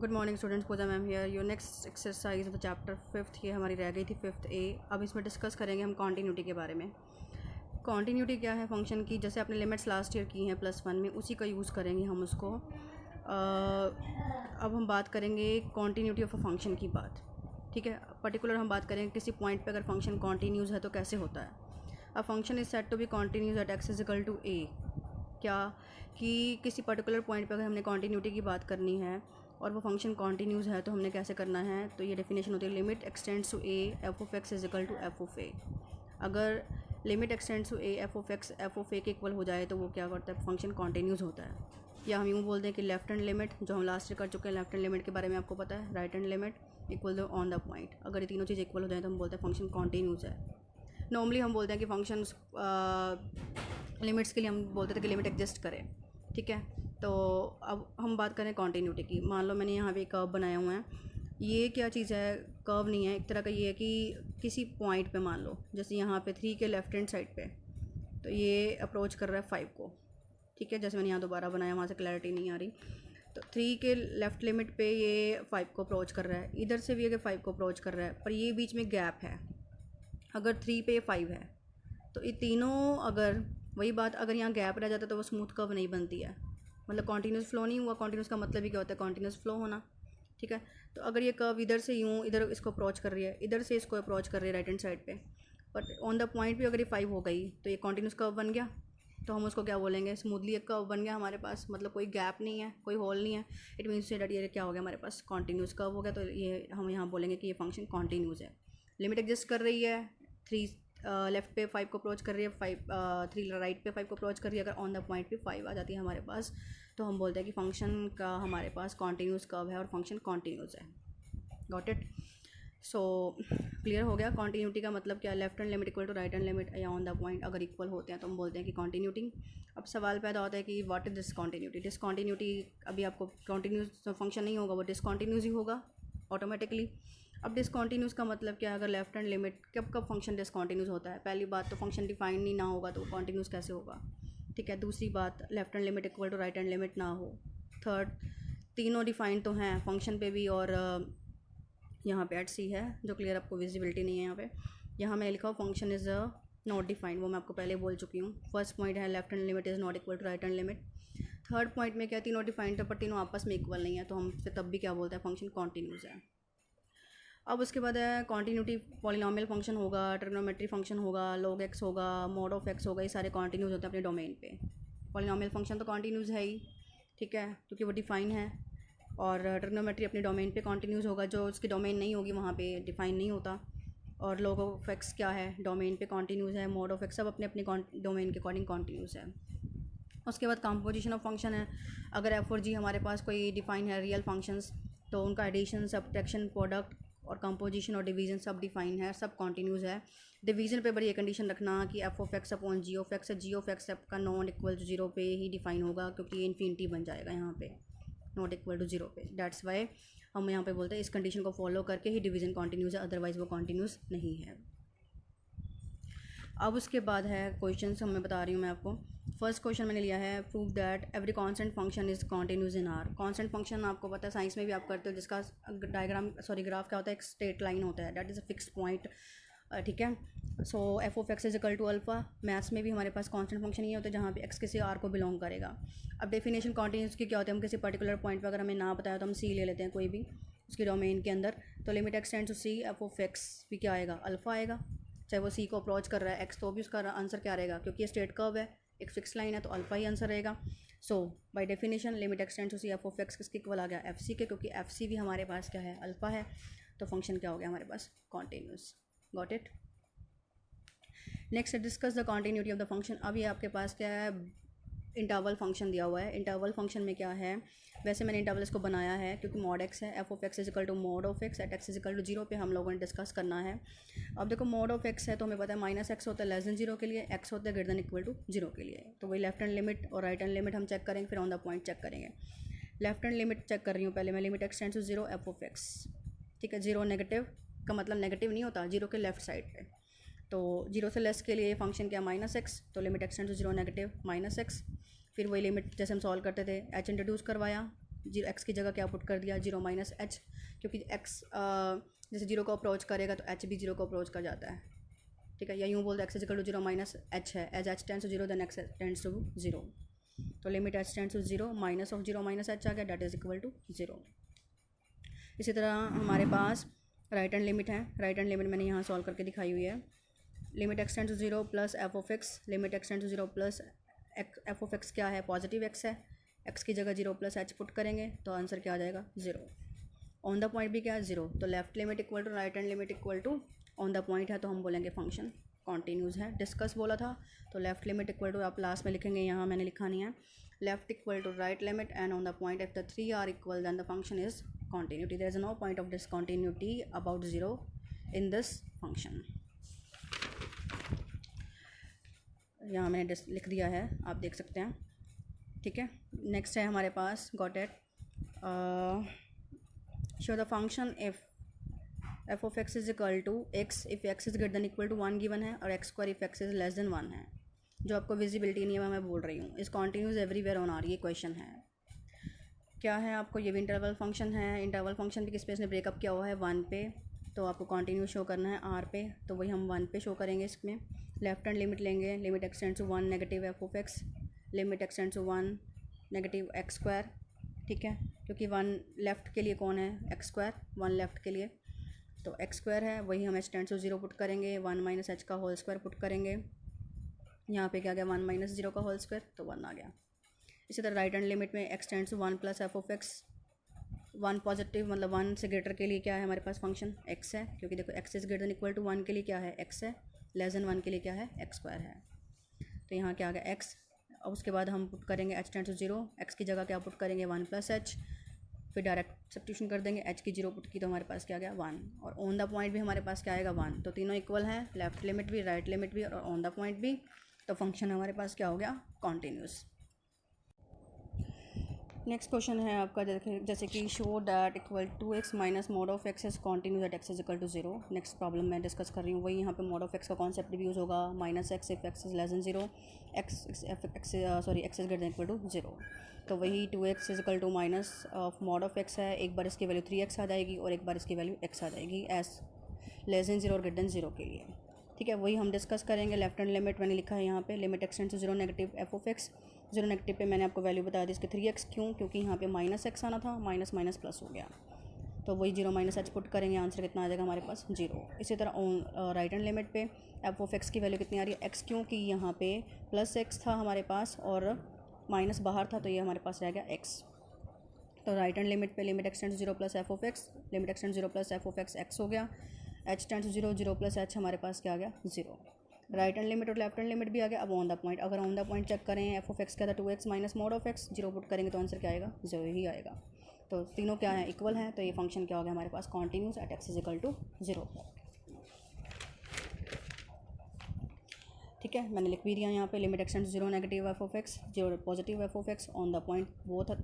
Good morning students, Pooja ma'am here. Your next exercise of the chapter 5th ये हमारी रह गई थी 5th ए। अब इसमें डिस्कस करेंगे हम कॉन्टीन्यूटी के बारे में। कॉन्टीन्यूटी क्या है फंक्शन की, जैसे आपने लिमिट्स लास्ट ईयर की हैं +1 में, उसी का यूज़ करेंगे हम उसको। अब हम बात करेंगे कॉन्टीन्यूटी ऑफ अ फंक्शन की बात, ठीक है। पर्टिकुलर हम बात करेंगे किसी पॉइंट पे अगर फंक्शन कॉन्टीन्यूज़ है तो कैसे होता है। A function is said to be continuous at x is equal to a। क्या कि किसी पर्टिकुलर पॉइंट पे अगर हमने कॉन्टीन्यूटी की बात करनी है और वो फंक्शन कॉन्टीन्यूज़ है तो हमने कैसे करना है, तो ये डेफिनेशन होती है limit x tends to a f of x is equal to f of a। अगर limit x tends to a f of x f of a के इक्वल हो जाए तो वो क्या करता है, फंक्शन कॉन्टीन्यूज़ होता है। या हम यूँ बोलते हैं कि लेफ्ट हैंड लिमिट, जो हम लास्ट ईयर कर चुके हैं, लेफ्ट हैंड लिमिट के बारे में आपको पता है, right hand limit equal to on the point. अगर ये तीनों चीज़ इक्वल हो जाए तो हम बोलते हैं फंक्शन कॉन्टीन्यूज़ है। नॉर्मली हम बोलते हैं कि फंक्शन लिमिट्स के लिए हम बोलते थे कि लिमिट एग्जिस्ट करे, ठीक है। तो अब हम बात करें कॉन्टीन्यूटी की। मान लो मैंने यहाँ पे एक कर्व बनाया हुआ है, ये क्या चीज़ है, कर्व नहीं है, एक तरह का ये है कि किसी पॉइंट पे मान लो जैसे यहाँ पे 3 के लेफ्ट हैंड साइड पे, तो ये अप्रोच कर रहा है 5 को, ठीक है। जैसे मैंने यहाँ दोबारा बनाया, वहाँ से क्लैरिटी नहीं आ रही, तो 3 के लेफ़्ट लिमिट पे ये 5 को अप्रोच कर रहा है, इधर से भी अगर 5 को अप्रोच कर रहा है, पर ये बीच में गैप है। अगर 3 पे 5 है तो ये तीनों, अगर वही बात, अगर यहाँ गैप रह जाता तो वो स्मूथ कर्व नहीं बनती है, मतलब कॉन्टीन्यूस फ्लो नहीं हुआ। कॉन्टीन्यूस का मतलब ही क्या होता है, कॉन्टीन्यूस फ्लो होना, ठीक है। तो अगर ये कर्व इधर से यूँ इधर इसको अप्रोच कर रही है, इधर से इसको अप्रोच कर रही है राइट हैंड साइड पे, बट ऑन द पॉइंट भी अगर ये 5 हो गई तो ये कॉन्टीन्यूस कर्व बन गया, तो हम उसको क्या बोलेंगे, स्मूथली एक कर्व बन गया हमारे पास, मतलब कोई गैप नहीं है, कोई होल नहीं है। इट मीन्स दैट ये क्या हो गया हमारे पास, कॉन्टीन्यूस कर्व हो गया। तो ये हम यहाँ बोलेंगे कि ये फंक्शन कॉन्टीन्यूस है। लिमिट एग्जिस्ट कर रही है, 3 लेफ्ट पे 5 को अप्रोच कर रही है, 3 राइट पे 5 को अप्रोच कर रही है। अगर ऑन द पॉइंट पे 5 आ जाती है हमारे पास तो हम बोलते हैं कि फंक्शन का हमारे पास कॉन्टीन्यूस कर्व है और फंक्शन कॉन्टीन्यूस है। Got it. सो क्लियर हो गया। कॉन्टीन्यूटी का मतलब क्या है, left hand limit equal to right hand limit या ऑन द पॉइंट अगर इक्वल होते हैं तो हम बोलते हैं कि कॉन्टीन्यूटी। अब सवाल पैदा होता है कि व्हाट इज डिसकॉन्टीन्यूटी। डिसकॉन्टीन्यूटी अभी आपको कॉन्टीन्यूस फंक्शन नहीं होगा, वो डिसकॉन्टीन्यूस ही होगा ऑटोमेटिकली। अब डिसकॉन्टीन्यूस का मतलब क्या है, अगर लेफ्ट हैंड लिमिट कब कब फंक्शन डिसकॉन्टीन्यूस होता है। पहली बात तो फंक्शन डिफाइन ही ना होगा तो कॉन्टीन्यूस कैसे होगा, ठीक है। दूसरी बात, left hand limit equal to right hand limit ना हो। थर्ड, तीनों डिफाइन तो हैं फंक्शन पे भी और यहाँ पे एट सी है जो क्लियर आपको विजिबिलिटी नहीं है यहाँ पे। यहाँ मैं लिखा हूँ फंक्शन इज़ नॉट डिफाइंड, वो मैं आपको पहले बोल चुकी हूँ। फर्स्ट पॉइंट है left hand limit is not equal to right hand limit. Third point में क्या, तीनों डिफाइंड है पर तीनों आपस में इक्वल नहीं है, तो हम फिर तब भी क्या बोलते हैं, फंक्शन कॉन्टीन्यूस है। अब उसके बाद है कॉन्टीन्यूटी, पॉलिनॉमियल फंक्शन होगा, ट्रिग्नोमेट्री फंक्शन होगा, log x होगा, mod ऑफ x होगा, ये सारे कॉन्टीन्यूस होते हैं अपने डोमेन पे। पॉलिनॉमियल फंक्शन तो कॉन्टीन्यूस है ही, ठीक है, क्योंकि वो डिफाइन है। और ट्रिग्नोमेट्री अपने डोमेन पे कॉन्टीन्यूस होगा, जो उसकी डोमेन नहीं होगी वहाँ पे डिफाइन नहीं होता। और log ऑफ x क्या है, डोमेन पे कॉन्टीन्यूस है। mod ऑफ x सब अपने अपने डोमेन के अकॉर्डिंग कॉन्टीन्यूस है। उसके बाद कंपोजिशन ऑफ फंक्शन है। अगर एफ और जी हमारे पास कोई डिफाइन है रियल फंक्शंस, तो उनका एडिशन, सब्ट्रैक्शन, प्रोडक्ट और कंपोजिशन और डिवीजन सब डिफाइन है, सब कॉन्टीन्यूस है। डिवीजन पे बड़ी ये कंडीशन रखना कि f of x upon g of x है, जी ऑफ एक्स का नॉट इक्वल टू 0 पे ही डिफाइन होगा, क्योंकि ये इन्फिनिटी बन जाएगा यहाँ पे, नॉट इक्वल टू 0 पे। दैट्स वाई हम यहाँ पे बोलते हैं इस कंडीशन को फॉलो करके ही डिवीजन कॉन्टीन्यूस है, अदरवाइज़ वो कॉन्टीन्यूस नहीं है। अब उसके बाद है क्वेश्चन हम मैं बता रही हूँ मैं आपको। फर्स्ट क्वेश्चन मैंने लिया है, prove that every constant function is continuous in are. Constant function आपको पता है, साइंस में भी आप करते हो, जिसका डायग्राम ग्राफ क्या होता है, एक स्ट्रेट लाइन होता है, that is a fix point, ठीक है। So f of x is equal to alpha. Maths में भी हमारे पास कांस्टेंट फंक्शन ही होता है जहाँ पे एक्स किसी आर को बिलोंग करेगा। अब डेफिनेशन कॉन्टीन्यूस की क्या होती है, हम किसी पर्टिकुलर पॉइंट पर अगर हमें ना बताया तो हम सी ले लेते हैं कोई भी उसकी डोमेन के अंदर, तो limit x tends to c, f of x भी क्या आएगा, अल्फा आएगा। चाहे वो सी को अप्रोच कर रहा है एक्स, तो भी उसका आंसर क्या रहेगा, क्योंकि ये स्ट्रेट कर्व है, एक फिक्स लाइन है, तो अल्फा ही आंसर रहेगा। So by definition limit x tends to c, f of x किसके इक्वल आ गया, एफ सी के, क्योंकि एफ सी भी हमारे पास क्या है, अल्फा है। तो फंक्शन क्या हो गया हमारे पास, continuous. Got it. Next discuss the continuity of the function. अब ये आपके पास क्या है, इंटरवल फंक्शन दिया हुआ है। इंटरवल फंक्शन में क्या है, वैसे मैंने इंटरवल इसको बनाया है क्योंकि mod x है, f of x is equal to mod of x at x is equal to 0 पे हम लोगों ने डिस्कस करना है। अब देखो mod ऑफ x है तो हमें पता है माइनस एक्स होता है लेस देन 0 के लिए, x होता है ग्रेटर देन इक्वल टू 0 के लिए। तो वही लेफ्ट हैंड लिमिट और राइट हैंड लिमिट हम चेक करेंगे, फिर ऑन द पॉइंट चेक करेंगे। लेफ्ट हैंड लिमिट चेक कर रही हूँ पहले मैं, limit x tends to 0 f of x, ठीक है। 0 नेगेटिव का मतलब नेगेटिव नहीं होता, 0 के लेफ्ट साइड पे, तो 0 से लेस के लिए फंक्शन क्या, माइनस एक्स, तो limit x tends to 0 negative minus x. फिर वही लिमिट जैसे हम सॉल्व करते थे, एच इंट्रोड्यूस करवाया, जीरो एक्स की जगह क्या पुट कर दिया, 0 माइनस एच, क्योंकि एक्स जैसे 0 को अप्रोच करेगा तो एच भी 0 को अप्रोच कर जाता है, ठीक है। या यूँ बोलते x is equal to 0 minus h है, as h tends to 0 then x tends to 0, तो limit h tends to 0 minus of 0 minus h आ गया, डेट इज इक्वल टू 0। इसी तरह हमारे पास राइट हैंड लिमिट है, राइट हैंड लिमिट मैंने यहाँ सॉल्व करके दिखाई हुई है। Limit x tends to 0 plus f of x, limit x tends to 0 plus f of x क्या है, पॉजिटिव एक्स है, एक्स की जगह 0 प्लस एच पुट करेंगे तो आंसर क्या आ जाएगा, 0। ऑन द पॉइंट भी क्या है, 0, तो left limit equal to right hand limit equal to on the point है तो हम बोलेंगे फंक्शन कॉन्टीन्यूस है। डिस्कस बोला था तो लेफ्ट लिमिट इक्वल टू आप लास्ट में लिखेंगे, यहाँ मैंने लिखा नहीं है, left equal to right limit and on the point if the 3 are equal then the function is continuity, there is no point of discontinuity about 0 in this function। यहाँ मैंने लिख दिया है, आप देख सकते हैं, ठीक है। नेक्स्ट है हमारे पास got it, show the function if f of x is equal to x if x is greater than equal to 1 given है, और x square if x is less than 1 है। जो आपको विजिबिलिटी नहीं है मैं बोल रही हूँ, इस कॉन्टीन्यूस एवरीवेयर ऑन आर, ये क्वेश्चन है क्या है आपको, ये भी इंटरवल फंक्शन है। इंटरवल फंक्शन भी किस पे इसने ब्रेकअप किया हुआ है, 1 पे, तो आपको कॉन्टीन्यूस शो करना है आर पे, तो वही हम 1 पे शो करेंगे। इसमें लेफ्ट हैंड लिमिट लेंगे, limit x tends to 1 negative f of x, limit x tends to 1 negative x square, ठीक है, क्योंकि 1 लेफ़्ट के लिए कौन है, एक्स स्क्वायर, 1 लेफ़्ट के लिए तो एक्स स्क्वायर है, वही हम एच टेंड्स टू 0 पुट करेंगे, 1 माइनस एच का होल स्क्वायर पुट करेंगे, यहाँ पे क्या आ गया 1 माइनस 0 का होल स्क्वायर, तो 1 आ गया। इसी तरह राइट हैंड लिमिट में x tends to 1 plus f of x, 1 positive मतलब 1 से ग्रेटर के लिए क्या है हमारे पास फंक्शन एक्स है, क्योंकि देखो x is greater than equal to 1 के लिए क्या है एक्स है, लेस देन 1 के लिए क्या है एक्स स्क्वायर है, तो यहाँ क्या आ गया एक्स। और उसके बाद हम पुट करेंगे एच टेंड्स टू 0, एक्स की जगह क्या पुट करेंगे 1 प्लस एच, फिर डायरेक्ट सब्स्टिट्यूशन कर देंगे, एच की 0 पुट की तो हमारे पास क्या आ गया 1, और ऑन द पॉइंट भी हमारे पास क्या आएगा 1, तो तीनों इक्वल है, लेफ्ट लिमिट भी, राइट लिमिट भी और ऑन द पॉइंट भी, तो फंक्शन हमारे पास क्या हो गया कॉन्टीन्यूस। नेक्स्ट क्वेश्चन है आपका जैसे कि show that equal to x minus mod of x is continuous at x is equal to 0। Next problem मैं डिस्कस कर रही हूँ, वही यहाँ पे मोड ऑफ एक्स का कॉन्सेप्ट भी यूज़ होगा, minus x if x is less than 0, x is greater than equal to 0, तो वही 2x is equal to minus of mod of x है, एक बार इसकी वैल्यू 3x आ जाएगी और एक बार इसकी वैल्यू x आ जाएगी एज लेस देन 0 और ग्रेटर देन 0 के लिए, ठीक है। वही हम डिस्कस करेंगे। लेफ्ट हैंड लिमिट मैंने लिखा है यहाँ पे, limit x tends to 0 negative f of x, 0 negative पे मैंने आपको वैल्यू बता दी इसके 3x, क्यों, क्योंकि यहाँ पे माइनस एक्स आना था, माइनस माइनस प्लस हो गया, तो वही 0 माइनस एच पुट करेंगे, आंसर कितना आ जाएगा हमारे पास 0। इसी तरह राइट हैंड लिमिट पे एफ ऑफ एक्स की वैल्यू कितनी आ रही है x, क्योंकि यहाँ पे प्लस एक्स था हमारे पास और माइनस बाहर था, तो ये हमारे पास रह गया x। तो राइट हैंड लिमिट पे limit x tends to 0 plus f of x, limit x tends to 0 plus f of x x हो गया, h tends to 0, 0 plus h हमारे पास क्या आ गया 0। राइट हैंड लिमिट और लेफ्ट हैंड लिमिट भी आ गया। अब ऑन द पॉइंट, अगर ऑन द पॉइंट चेक करें, एफ ऑफ एक्स क्या था 2x minus mod of x, 0 put करेंगे तो आंसर क्या आएगा 0 ही आएगा, तो तीनों क्या है इक्वल है, तो ये फंक्शन क्या हो गया हमारे पास continuous at x is equal to 0, ठीक है। मैंने लिख भी दिया यहाँ पे, limit x tends to 0 negative f of x, 0 positive f of x, on the point both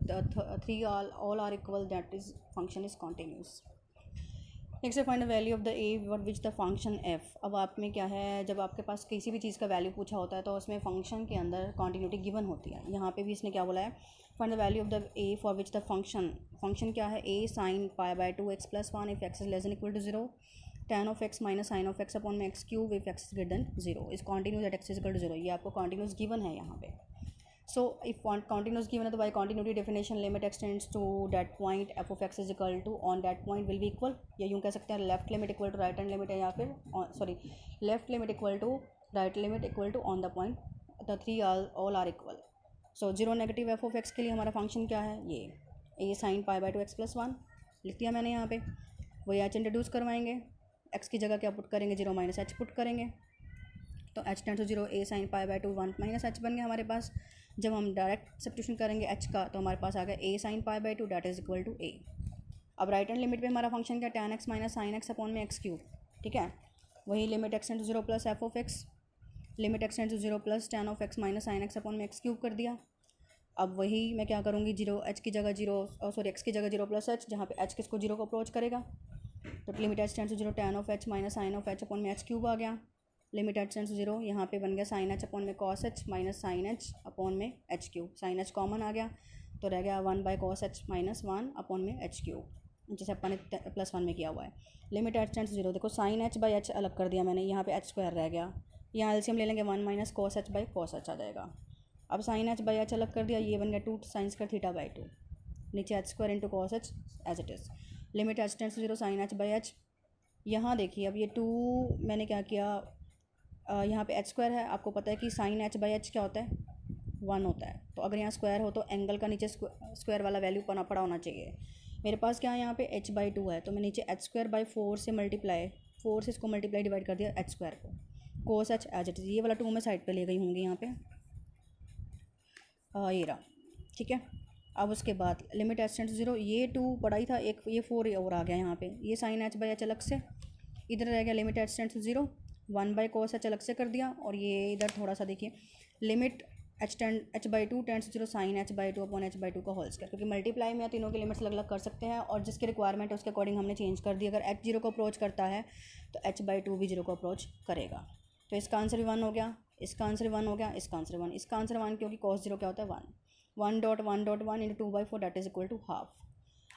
3 all are equal, that is function is continuous. Next find the value of the a for which the function f. अब आप में क्या है, जब आपके पास किसी भी चीज़ का वैल्यू पूछा होता है तो उसमें फंक्शन के अंदर कॉन्टीन्यूटी गिवन होती है। यहाँ पे भी इसने क्या बोला है, find the value of the a for which the function क्या है, a sine pi by 2x plus 1 if x is less than equal to 0, tan of x minus sine of x upon में x cube if x is greater than 0 is continuous at x is equal to 0। ये आपको continuous given है यहाँ पे। So if continuous given है तो by continuity definition limit extends to that point f of x is equal to on that point will be equal, या यूँ कह सकते हैं left limit equal to right hand limit है, या फिर sorry left limit equal to right limit equal to on the point the 3 all are equal. So 0 negative f of x के लिए हमारा फंक्शन क्या है, ये a sine pi by 2x plus 1 लिख दिया मैंने यहाँ पे। वही एच इंट्रोड्यूस करवाएंगे, x की जगह क्या पुट करेंगे 0 माइनस एच पुट करेंगे, तो h tends to 0 a sine pi by 2 1 minus h बन गया हमारे पास। जब हम डायरेक्ट सब्स्टिट्यूशन करेंगे h का तो हमारे पास आ गया a sine pi by 2 that is equal to a। अब राइट हैंड लिमिट पे हमारा फंक्शन क्या, tan x minus sine x upon में एक्स क्यूब, ठीक है। वही limit x tends to 0 plus f of x, limit x tends to 0 plus tan of x minus sine x upon में x cube कर दिया। अब वही मैं क्या करूँगी, 0 h की जगह 0 सॉरी x की जगह 0 प्लस h, जहाँ पे h किसको 0 को अप्रोच करेगा, तो limit h tends to 0 tan of h minus sine of h upon में h क्यूब आ गया। लिमिट h टेंड्स टू 0, यहाँ पे बन गया साइन h अपॉन में cos h minus sine h upon में h cube, sine h common आ गया तो रह गया 1 cos h माइनस 1 अपॉन में h क्यूब, जैसे अपन ने +1 में किया हुआ है। लिमिट h टेंड्स टू 0, देखो sin h बाई h अलग कर दिया मैंने, यहाँ पे h स्क्वायर रह गया, यहाँ एलसीएम ले लेंगे 1 minus cos h by cos h आ जाएगा। अब sin h बाई h अलग कर दिया, ये बन गया 2 साइन स्क्वायर थीटा बाई 2, नीचे h square into cos h as it is. Limit h tends to 0 sin h by h, यहाँ देखिए अब ये 2 मैंने क्या किया, यहाँ पे h स्क्वायर है, आपको पता है कि sin h बाई h क्या होता है 1 होता है, तो अगर यहाँ स्क्वायर हो तो एंगल का नीचे स्क्वायर वाला वैल्यू पड़ा होना चाहिए। मेरे पास क्या है यहाँ पे h बाई 2 है, तो मैं नीचे h स्क्वायर बाई 4 से मल्टीप्लाई, 4 से इसको मल्टीप्लाई डिवाइड कर दिया h स्क्वायर को, कोस h एज इट इज़, ये वाला 2 मैं साइड पे ले गई होंगी यहाँ पे, ये रहा, ठीक है। अब उसके बाद लिमिट h टेंड्स टू 0, ये 2 पढ़ा ही था, एक ये 4 और आ गया यहाँ पे, ये sin h बाई h अलग से, इधर रह गया limit h tends to 0, 1 by cos h अलग से कर दिया, और ये इधर थोड़ा सा देखिए limit h by 2 tends to 0 sin h by 2 upon h by 2 का होल स्क्वायर, क्योंकि मल्टीप्लाई में तीनों की लिमिट्स अलग अलग कर सकते हैं, और जिसकी रिक्वायरमेंट है उसके अकॉर्डिंग हमने चेंज कर दी। अगर h 0 को अप्रोच करता है तो h बाई 2 भी 0 को अप्रोच करेगा। तो इसका आंसर भी 1 हो गया, इसका आंसर 1 हो गया, इसका आंसर 1, इसका आंसर 1, क्योंकि cos 0 क्या होता है 1, 1.1.1 into 2/4 that is equal to half.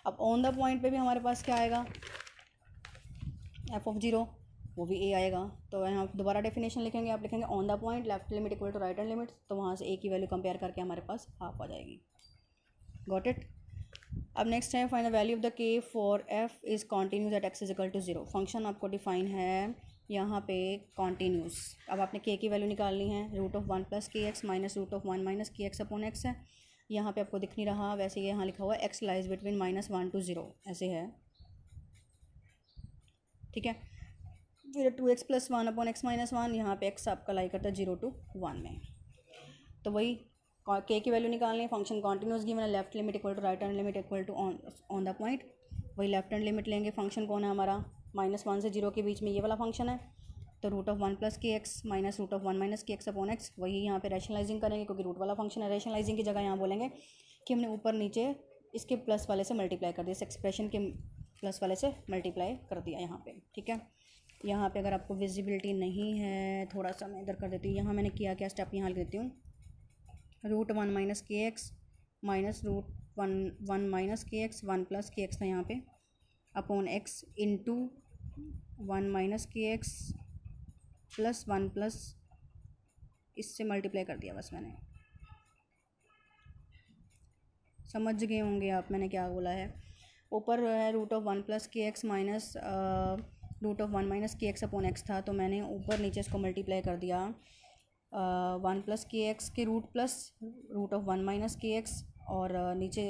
अब ऑन द पॉइंट पे भी हमारे पास क्या आएगा, f ऑफ 0 वो भी a आएगा, तो यहाँ दोबारा डेफिनेशन लिखेंगे, आप लिखेंगे on the point left limit equal to right hand limit, तो वहाँ से a की वैल्यू कंपेयर करके हमारे पास हाफ आ जाएगी। Got it. अब नेक्स्ट है find the value of the k for f is continuous at x is equal to 0। Function आपको डिफाइन है यहाँ पे कॉन्टीन्यूस। अब आपने k की वैल्यू निकालनी है, root of 1 plus k x minus root of 1 minus k x upon x है, यहाँ पे आपको दिख नहीं रहा, वैसे ये यहाँ लिखा हुआ है x लाइज बिटवीन -1 to 0 ऐसे है, ठीक है। फिर 2x plus 1 upon x minus 1, यहाँ पे x आपका लाई करता है 0 to 1 में, तो वही k की वैल्यू निकालनी है। फंक्शन कॉन्टीन्यूस गिवन है, left limit equal to right hand limit equal to on the point, वही लेफ्ट हैंड लिमिट लेंगे। फंक्शन कौन है हमारा, -1 से 0 के बीच में ये वाला फंक्शन है, तो root of 1 plus k x minus root of 1 minus k x upon x, वही यहाँ पे रैशनलाइजिंग करेंगे क्योंकि रूट वाला फंक्शन है। रैशनलाइजिंग की जगह यहाँ बोलेंगे कि हमने ऊपर नीचे इसके प्लस वाले से मल्टीप्लाई कर दिया, इस एक्सप्रेशन के प्लस वाले से मल्टीप्लाई कर दिया यहाँ पे, ठीक है। यहाँ पे अगर आपको विजिबिलिटी नहीं है, थोड़ा सा मैं इधर कर देती हूँ, यहाँ मैंने किया क्या स्टेप यहाँ लिख देती हूँ, root 1 minus k x minus root 1 minus k x 1 plus k x था यहाँ पे upon x into 1 minus k x plus 1 plus इससे मल्टीप्लाई कर दिया बस मैंने। समझ गए होंगे आप मैंने क्या बोला है। ऊपर है root of 1 plus k x minus root of 1 minus k x upon x था, तो मैंने ऊपर नीचे इसको मल्टीप्लाई कर दिया 1 प्लस के एक्स के root plus root of 1 minus k x, और नीचे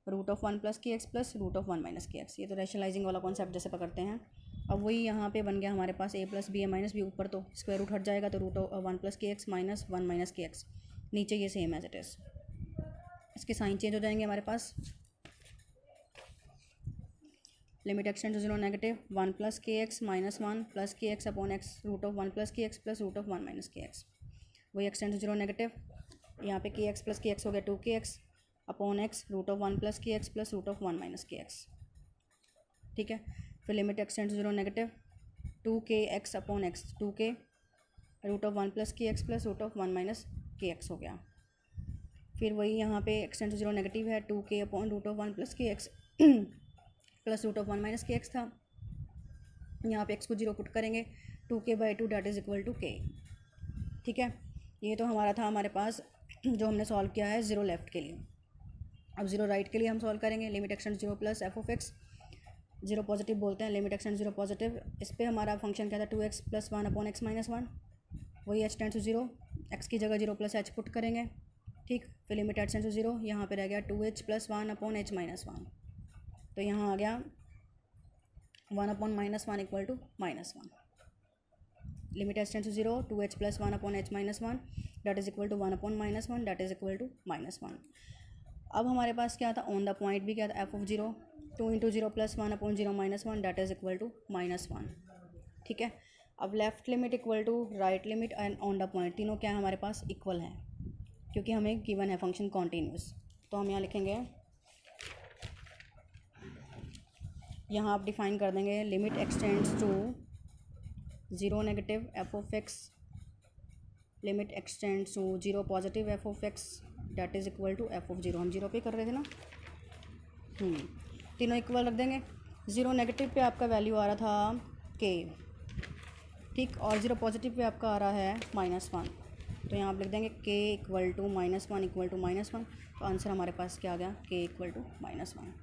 root of 1 plus k x plus root of 1 minus k x. ये तो रैशनलाइजिंग वाला कॉन्सेप्ट जैसे पकड़ते हैं। अब वही यहाँ पे बन गया हमारे पास a plus B A minus B, ऊपर तो स्क्वायर रूट हट जाएगा, तो root of 1 plus k x minus 1 minus k x, नीचे ये सेम एज इट इज़, इसके साइन चेंज हो जाएंगे हमारे पास। Limit x tends to 0 negative 1 plus k x minus 1 plus k x upon x root of 1 plus k x plus root of 1 minus k x, वही x tends to 0 negative, यहाँ पे के x plus k x हो गया 2 k x upon x root of 1 plus k x plus root of 1 minus k x, ठीक है। फिर limit x tends to 0 negative 2 k x upon x 2 k root of 1 plus k x plus root of 1 minus k x हो गया। फिर वही यहाँ पे x tends to 0 negative है 2 k upon root of 1 plus k x plus root of 1 minus k x था, यहाँ पे एक्स को 0 पुट करेंगे 2k by 2 that is equal to k, ठीक है। ये तो हमारा था हमारे पास जो हमने सॉल्व किया है 0 लेफ्ट के लिए। अब 0 राइट के लिए हम सॉल्व करेंगे। Limit x tends 0 plus f of x 0 positive बोलते हैं, लिमिट एक्स टेंड्स 0 पॉजिटिव, इस पर हमारा फंक्शन क्या था 2x plus 1 upon x minus 1, वही h टेंड्स टू 0, x की जगह 0 प्लस h पुट करेंगे, ठीक। फिर लिमिट h टेंड्स टू 0, यहाँ पे रह गया 2h plus 1 upon h minus 1, तो यहाँ आ गया 1 upon minus 1 equal to minus 1। Limit h tends to 0 2h plus 1 upon h minus 1 that is equal to 1 upon minus 1 that is equal to minus 1। अब हमारे पास क्या था ऑन द पॉइंट भी क्या था f of 0 2 into 0 plus 1 upon 0 minus 1 that is equal to minus 1, ठीक है। अब left limit equal to right limit and on the point तीनों क्या है हमारे पास इक्वल है, क्योंकि हमें गिवन है फंक्शन कॉन्टीन्यूस। तो हम यहाँ लिखेंगे, यहाँ आप डिफाइन कर देंगे limit x tends to 0 negative f of x, limit x tends to 0 positive f of x that is equal to f of zero, हम ज़ीरो पे कर रहे थे ना। तीनों इक्वल रख देंगे। ज़ीरो नेगेटिव पे आपका वैल्यू आ रहा था के, ठीक, और ज़ीरो पॉजिटिव पे आपका आ रहा है -1, तो यहाँ आप लिख देंगे के इक्वल टू -1 इक्वल टू -1, तो आंसर हमारे पास क्या आ गया, के इक्वल टू -1।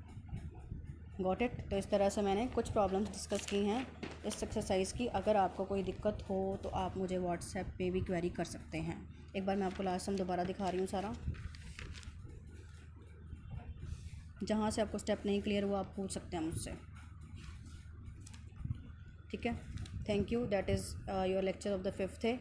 Got it. तो इस तरह से मैंने कुछ प्रॉब्लम्स डिस्कस की हैं इस एक्सरसाइज की। अगर आपको कोई दिक्कत हो तो आप मुझे व्हाट्सएप पे भी क्वेरी कर सकते हैं। एक बार मैं आपको लास्ट सम दोबारा दिखा रही हूँ सारा, जहाँ से आपको स्टेप नहीं क्लियर हुआ आप पूछ सकते हैं मुझसे, ठीक है। Thank you. That is your lecture of the 5th है।